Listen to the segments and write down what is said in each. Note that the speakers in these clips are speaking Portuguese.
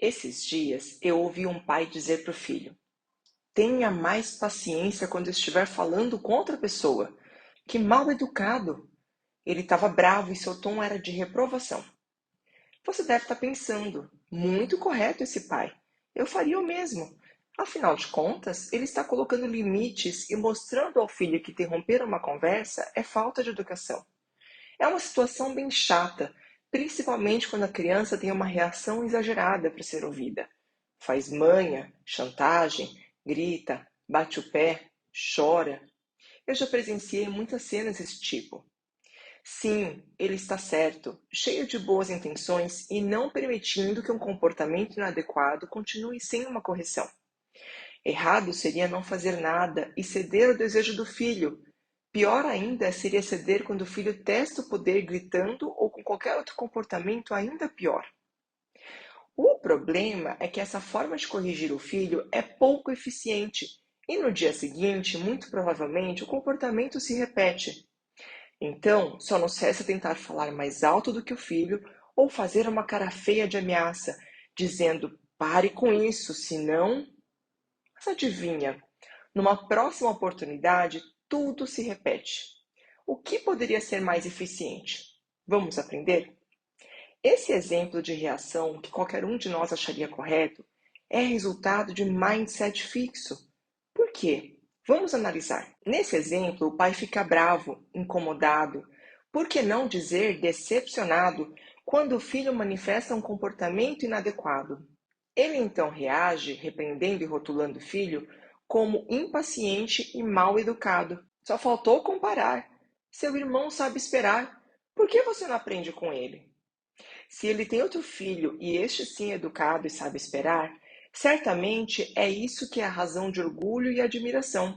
Esses dias eu ouvi um pai dizer para o filho: tenha mais paciência quando estiver falando com outra pessoa. Que mal educado! Ele estava bravo e seu tom era de reprovação. Você deve estar pensando: muito correto esse pai. Eu faria o mesmo. Afinal de contas, ele está colocando limites e mostrando ao filho que interromper uma conversa é falta de educação. É uma situação bem chata, principalmente quando a criança tem uma reação exagerada para ser ouvida. Faz manha, chantagem, grita, bate o pé, chora. Eu já presenciei muitas cenas desse tipo. Sim, ele está certo, cheio de boas intenções e não permitindo que um comportamento inadequado continue sem uma correção. Errado seria não fazer nada e ceder ao desejo do filho. Pior ainda seria ceder quando o filho testa o poder gritando ou com qualquer outro comportamento ainda pior. O problema é que essa forma de corrigir o filho é pouco eficiente e no dia seguinte, muito provavelmente, o comportamento se repete. Então, só nos resta tentar falar mais alto do que o filho ou fazer uma cara feia de ameaça, dizendo: pare com isso, senão. Mas adivinha, numa próxima oportunidade, tudo se repete. O que poderia ser mais eficiente? Vamos aprender? Esse exemplo de reação, que qualquer um de nós acharia correto, é resultado de mindset fixo. Por quê? Vamos analisar. Nesse exemplo, o pai fica bravo, incomodado, por que não dizer decepcionado, quando o filho manifesta um comportamento inadequado. Ele então reage, repreendendo e rotulando o filho como impaciente e mal educado. Só faltou comparar. Seu irmão sabe esperar. Por que você não aprende com ele? Se ele tem outro filho e este sim é educado e sabe esperar, certamente é isso que é a razão de orgulho e admiração.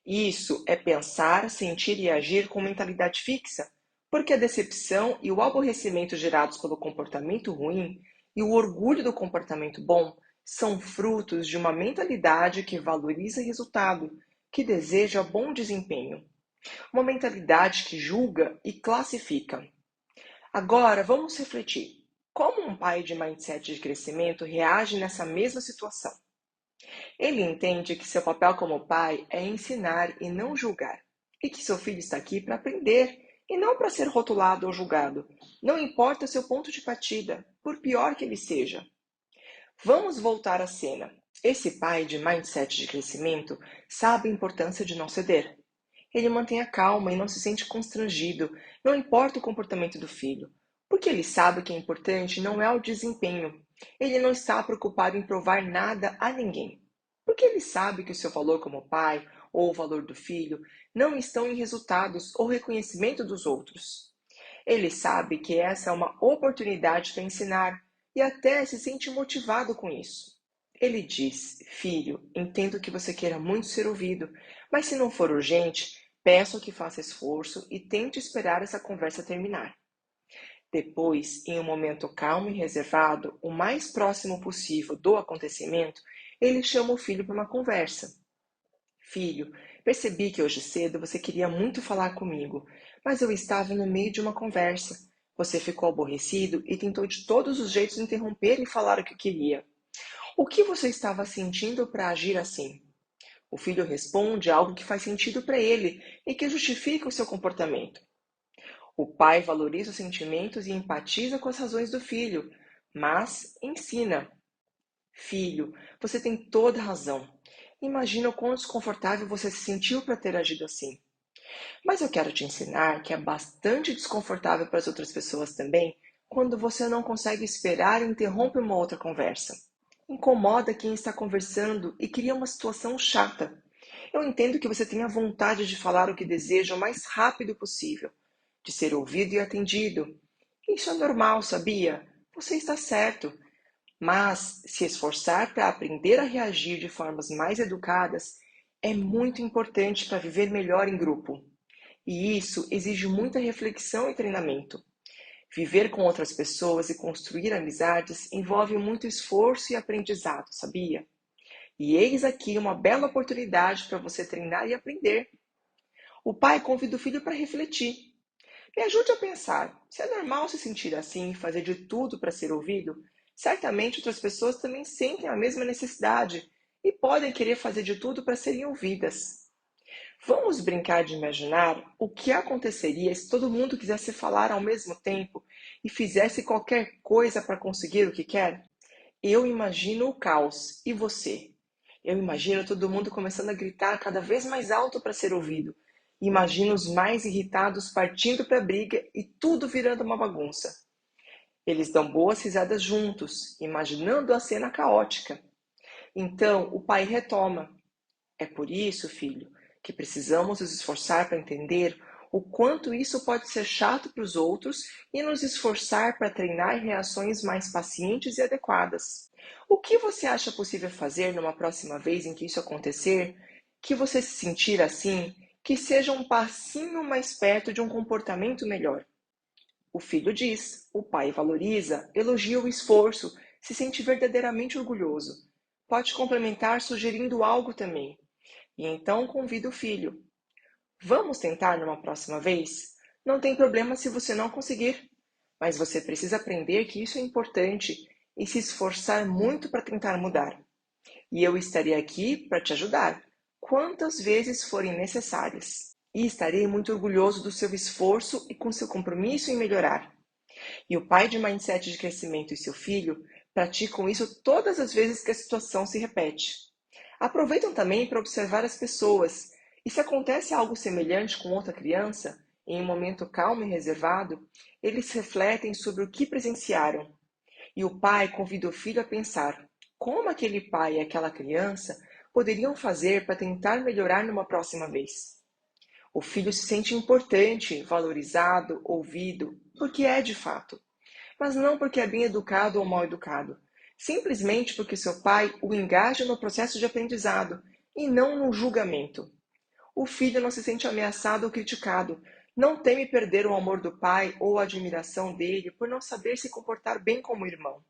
Isso é pensar, sentir e agir com mentalidade fixa, porque a decepção e o aborrecimento gerados pelo comportamento ruim e o orgulho do comportamento bom são frutos de uma mentalidade que valoriza resultado, que deseja bom desempenho. Uma mentalidade que julga e classifica. Agora, vamos refletir. Como um pai de mindset de crescimento reage nessa mesma situação? Ele entende que seu papel como pai é ensinar e não julgar, e que seu filho está aqui para aprender e não para ser rotulado ou julgado. Não importa seu ponto de partida, por pior que ele seja. Vamos voltar à cena. Esse pai de mindset de crescimento sabe a importância de não ceder. Ele mantém a calma e não se sente constrangido, não importa o comportamento do filho, porque ele sabe que é importante não é o desempenho. Ele não está preocupado em provar nada a ninguém, porque ele sabe que o seu valor como pai ou o valor do filho não estão em resultados ou reconhecimento dos outros. Ele sabe que essa é uma oportunidade para ensinar e até se sente motivado com isso. Ele diz: filho, entendo que você queira muito ser ouvido, mas se não for urgente, peço que faça esforço e tente esperar essa conversa terminar. Depois, em um momento calmo e reservado, o mais próximo possível do acontecimento, ele chama o filho para uma conversa. Filho, percebi que hoje cedo você queria muito falar comigo, mas eu estava no meio de uma conversa. Você ficou aborrecido e tentou de todos os jeitos interromper e falar o que queria. O que você estava sentindo para agir assim? O filho responde algo que faz sentido para ele e que justifica o seu comportamento. O pai valoriza os sentimentos e empatiza com as razões do filho, mas ensina. Filho, você tem toda a razão. Imagina o quão desconfortável você se sentiu para ter agido assim. Mas eu quero te ensinar que é bastante desconfortável para as outras pessoas também quando você não consegue esperar e interrompe uma outra conversa. Incomoda quem está conversando e cria uma situação chata. Eu entendo que você tenha vontade de falar o que deseja o mais rápido possível, de ser ouvido e atendido. Isso é normal, sabia? Você está certo. Mas se esforçar para aprender a reagir de formas mais educadas é muito importante para viver melhor em grupo. E isso exige muita reflexão e treinamento. Viver com outras pessoas e construir amizades envolve muito esforço e aprendizado, sabia? E eis aqui uma bela oportunidade para você treinar e aprender. O pai convida o filho para refletir. Me ajude a pensar: se é normal se sentir assim e fazer de tudo para ser ouvido? Certamente outras pessoas também sentem a mesma necessidade e podem querer fazer de tudo para serem ouvidas. Vamos brincar de imaginar o que aconteceria se todo mundo quisesse falar ao mesmo tempo e fizesse qualquer coisa para conseguir o que quer? Eu imagino o caos. E você? Eu imagino todo mundo começando a gritar cada vez mais alto para ser ouvido. Imagino os mais irritados partindo para a briga e tudo virando uma bagunça. Eles dão boas risadas juntos, imaginando a cena caótica. Então o pai retoma. É por isso, filho, que precisamos nos esforçar para entender o quanto isso pode ser chato para os outros e nos esforçar para treinar reações mais pacientes e adequadas. O que você acha possível fazer numa próxima vez em que isso acontecer, que você se sentir assim, que seja um passinho mais perto de um comportamento melhor? O filho diz, o pai valoriza, elogia o esforço, se sente verdadeiramente orgulhoso. Pode complementar sugerindo algo também. E então convida o filho. Vamos tentar numa próxima vez? Não tem problema se você não conseguir, mas você precisa aprender que isso é importante e se esforçar muito para tentar mudar. E eu estarei aqui para te ajudar, quantas vezes forem necessárias. E estarei muito orgulhoso do seu esforço e com seu compromisso em melhorar. E o pai de mindset de crescimento e seu filho praticam isso todas as vezes que a situação se repete. Aproveitam também para observar as pessoas, e se acontece algo semelhante com outra criança, em um momento calmo e reservado, eles refletem sobre o que presenciaram. E o pai convida o filho a pensar como aquele pai e aquela criança poderiam fazer para tentar melhorar numa próxima vez. O filho se sente importante, valorizado, ouvido, porque é de fato, mas não porque é bem educado ou mal educado, simplesmente porque seu pai o engaja no processo de aprendizado e não no julgamento. O filho não se sente ameaçado ou criticado, não teme perder o amor do pai ou a admiração dele por não saber se comportar bem como irmão.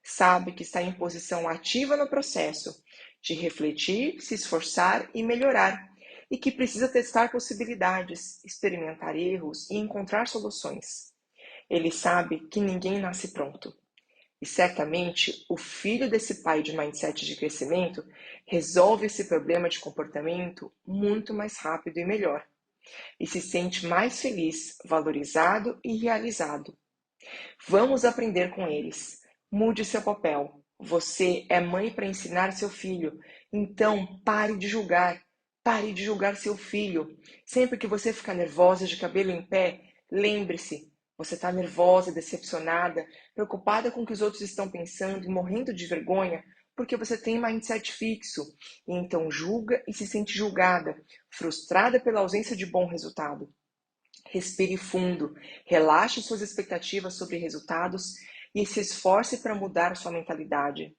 Sabe que está em posição ativa no processo, de refletir, se esforçar e melhorar, e que precisa testar possibilidades, experimentar erros e encontrar soluções. Ele sabe que ninguém nasce pronto. E certamente o filho desse pai de mindset de crescimento resolve esse problema de comportamento muito mais rápido e melhor. E se sente mais feliz, valorizado e realizado. Vamos aprender com eles. Mude seu papel. Você é mãe para ensinar seu filho. Então pare de julgar. Pare de julgar seu filho. Sempre que você ficar nervosa de cabelo em pé, lembre-se, você está nervosa, decepcionada, preocupada com o que os outros estão pensando e morrendo de vergonha porque você tem mindset fixo. E então julga e se sente julgada, frustrada pela ausência de bom resultado. Respire fundo, relaxe suas expectativas sobre resultados e se esforce para mudar sua mentalidade.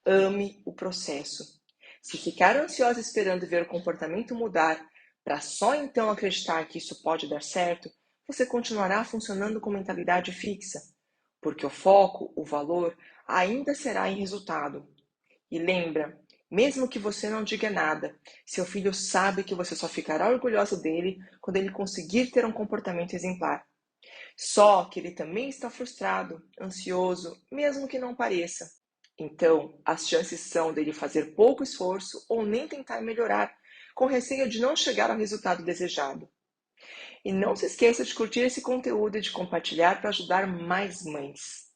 Ame o processo. Se ficar ansiosa esperando ver o comportamento mudar, para só então acreditar que isso pode dar certo, você continuará funcionando com mentalidade fixa, porque o foco, o valor, ainda será em resultado. E lembra, mesmo que você não diga nada, seu filho sabe que você só ficará orgulhoso dele quando ele conseguir ter um comportamento exemplar. Só que ele também está frustrado, ansioso, mesmo que não pareça. Então, as chances são dele fazer pouco esforço ou nem tentar melhorar, com receio de não chegar ao resultado desejado. E não se esqueça de curtir esse conteúdo e de compartilhar para ajudar mais mães.